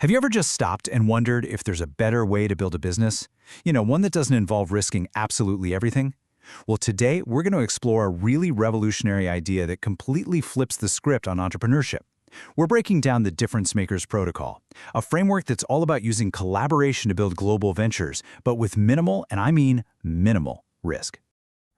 Have you ever just stopped and wondered if there's a better way to build a business? One that doesn't involve risking absolutely everything? Well, today we're going to explore a really revolutionary idea that completely flips the script on entrepreneurship. We're breaking down the DifferenceMakers Protocol, a framework that's all about using collaboration to build global ventures, but with minimal, and I mean minimal, risk.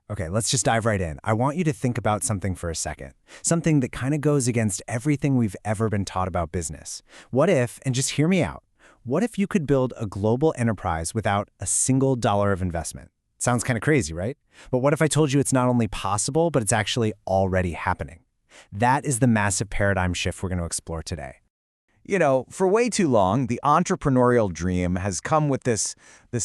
Okay, let's just dive right in. I want you to think about something for a second. Something that kind of goes against everything we've ever been taught about business. What if, and just hear me out, what if you could build a global enterprise without a single dollar of investment? Sounds kind of crazy, right? But what if I told you it's not only possible, but it's actually already happening? That is the massive paradigm shift we're going to explore today. For way too long, the entrepreneurial dream has come with this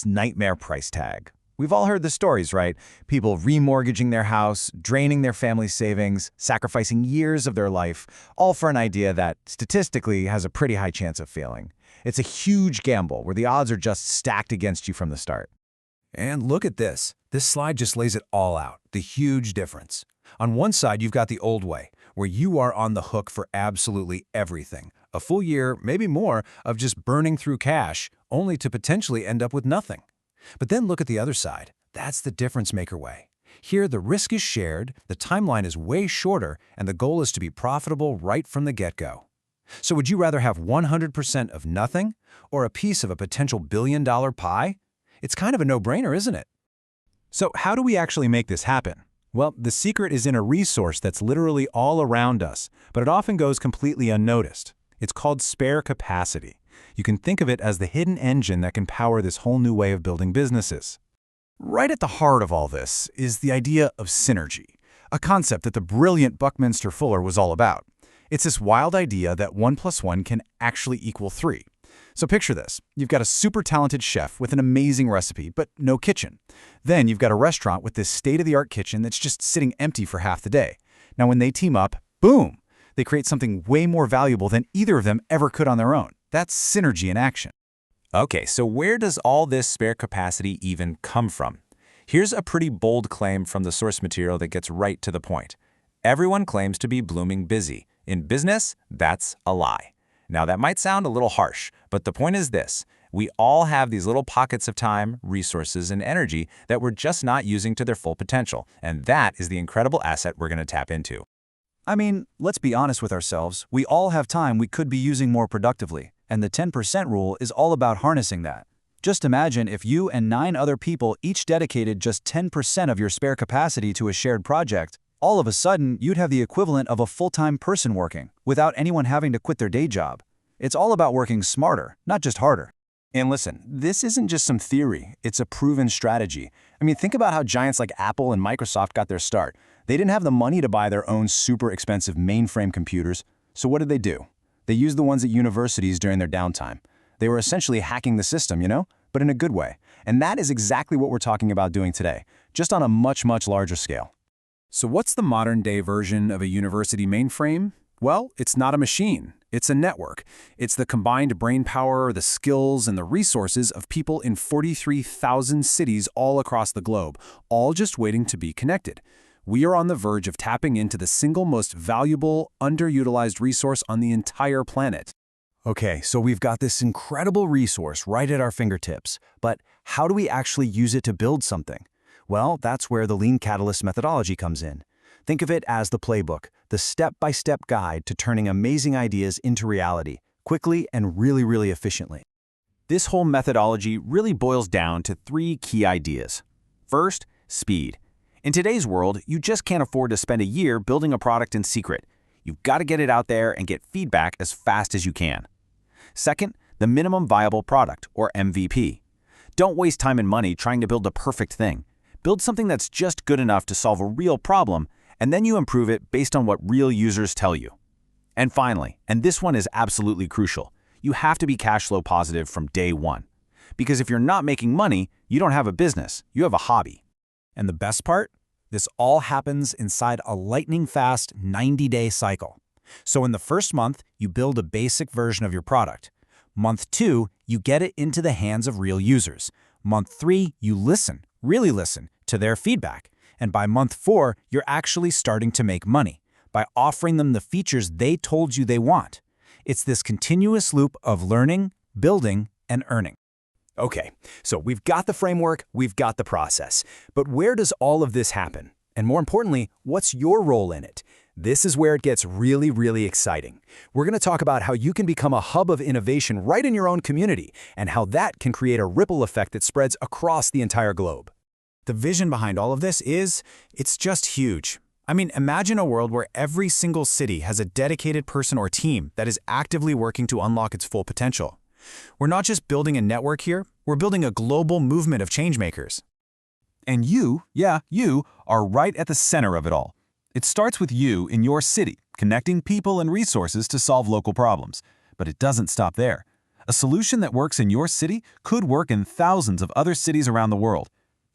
nightmare price tag. We've all heard the stories, right? People remortgaging their house, draining their family savings, sacrificing years of their life, all for an idea that statistically has a pretty high chance of failing. It's a huge gamble where the odds are just stacked against you from the start. And look at this. This slide just lays it all out, the huge difference. On one side, you've got the old way, where you are on the hook for absolutely everything. A full year, maybe more, of just burning through cash, only to potentially end up with nothing. But then look at the other side. That's the difference maker way. Here, the risk is shared, the timeline is way shorter, and the goal is to be profitable right from the get-go. So would you rather have 100% of nothing or a piece of a potential billion-dollar pie? It's kind of a no-brainer, isn't it? So how do we actually make this happen? Well, the secret is in a resource that's literally all around us, but it often goes completely unnoticed. It's called spare capacity. You can think of it as the hidden engine that can power this whole new way of building businesses. Right at the heart of all this is the idea of synergy, a concept that the brilliant Buckminster Fuller was all about. It's this wild idea that 1 + 1 can actually equal 3. So picture this. You've got a super talented chef with an amazing recipe, but no kitchen. Then you've got a restaurant with this state-of-the-art kitchen that's just sitting empty for half the day. Now when they team up, boom! They create something way more valuable than either of them ever could on their own. That's synergy in action. Okay, so where does all this spare capacity even come from? Here's a pretty bold claim from the source material that gets right to the point. Everyone claims to be blooming busy. In business, that's a lie. Now that might sound a little harsh, but the point is this. We all have these little pockets of time, resources, and energy that we're just not using to their full potential, and that is the incredible asset we're going to tap into. I mean, let's be honest with ourselves. We all have time we could be using more productively, and the 10% rule is all about harnessing that. Just imagine if you and 9 other people each dedicated just 10% of your spare capacity to a shared project. All of a sudden, you'd have the equivalent of a full-time person working, without anyone having to quit their day job. It's all about working smarter, not just harder. And listen, this isn't just some theory, it's a proven strategy. I mean, think about how giants like Apple and Microsoft got their start. They didn't have the money to buy their own super expensive mainframe computers, so what did they do? They used the ones at universities during their downtime. They were essentially hacking the system, but in a good way. And that is exactly what we're talking about doing today, just on a much, much larger scale. So what's the modern-day version of a university mainframe? Well, it's not a machine. It's a network. It's the combined brainpower, the skills, and the resources of people in 43,000 cities all across the globe, all just waiting to be connected. We are on the verge of tapping into the single most valuable, underutilized resource on the entire planet. Okay, so we've got this incredible resource right at our fingertips, but how do we actually use it to build something? Well, that's where the Lean Catalyst methodology comes in. Think of it as the playbook, the step-by-step guide to turning amazing ideas into reality, quickly and really, really efficiently. This whole methodology really boils down to 3 key ideas. First, speed. In today's world, you just can't afford to spend a year building a product in secret. You've got to get it out there and get feedback as fast as you can. Second, the minimum viable product, or MVP. Don't waste time and money trying to build the perfect thing. Build something that's just good enough to solve a real problem, and then you improve it based on what real users tell you. And finally, and this one is absolutely crucial, you have to be cash flow positive from day one. Because if you're not making money, you don't have a business, you have a hobby. And the best part? This all happens inside a lightning-fast 90-day cycle. So in the first month, you build a basic version of your product. Month 2, you get it into the hands of real users. Month 3, you listen, really listen, to their feedback. And by month 4, you're actually starting to make money by offering them the features they told you they want. It's this continuous loop of learning, building, and earning. Okay, so we've got the framework, we've got the process. But where does all of this happen? And more importantly, what's your role in it? This is where it gets really, really exciting. We're going to talk about how you can become a hub of innovation right in your own community, and how that can create a ripple effect that spreads across the entire globe. The vision behind all of this it's just huge. I mean, imagine a world where every single city has a dedicated person or team that is actively working to unlock its full potential. We're not just building a network here, we're building a global movement of changemakers. And you, you, are right at the center of it all. It starts with you in your city, connecting people and resources to solve local problems. But it doesn't stop there. A solution that works in your city could work in thousands of other cities around the world.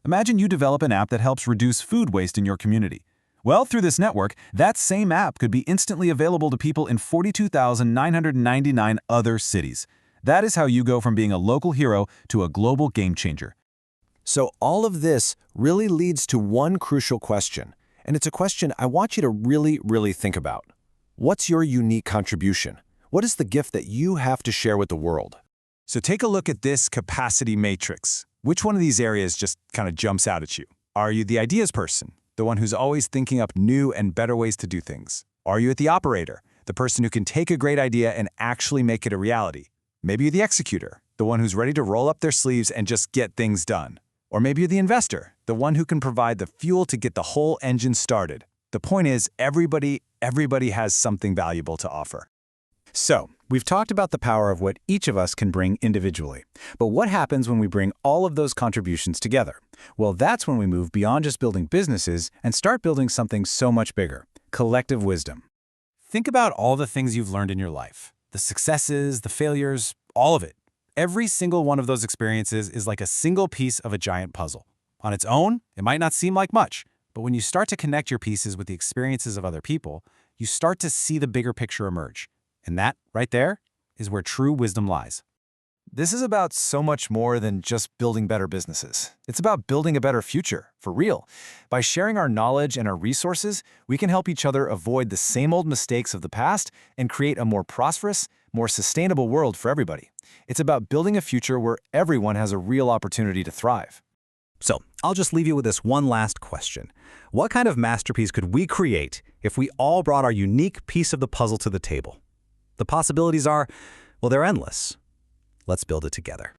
Imagine you develop an app that helps reduce food waste in your community. Well, through this network, that same app could be instantly available to people in 42,999 other cities. That is how you go from being a local hero to a global game changer. So all of this really leads to one crucial question, and it's a question I want you to really, really think about. What's your unique contribution? What is the gift that you have to share with the world? So take a look at this capacity matrix. Which one of these areas just kind of jumps out at you? Are you the ideas person, the one who's always thinking up new and better ways to do things? Are you the operator, the person who can take a great idea and actually make it a reality? Maybe you're the executor, the one who's ready to roll up their sleeves and just get things done. Or maybe you're the investor, the one who can provide the fuel to get the whole engine started. The point is, everybody has something valuable to offer. So, we've talked about the power of what each of us can bring individually. But what happens when we bring all of those contributions together? Well, that's when we move beyond just building businesses and start building something so much bigger: collective wisdom. Think about all the things you've learned in your life. The successes, the failures, all of it. Every single one of those experiences is like a single piece of a giant puzzle. On its own, it might not seem like much, but when you start to connect your pieces with the experiences of other people, you start to see the bigger picture emerge. And that, right there, is where true wisdom lies. This is about so much more than just building better businesses. It's about building a better future, for real. By sharing our knowledge and our resources, we can help each other avoid the same old mistakes of the past and create a more prosperous, more sustainable world for everybody. It's about building a future where everyone has a real opportunity to thrive. So, I'll just leave you with this one last question. What kind of masterpiece could we create if we all brought our unique piece of the puzzle to the table? The possibilities are, well, they're endless. Let's build it together.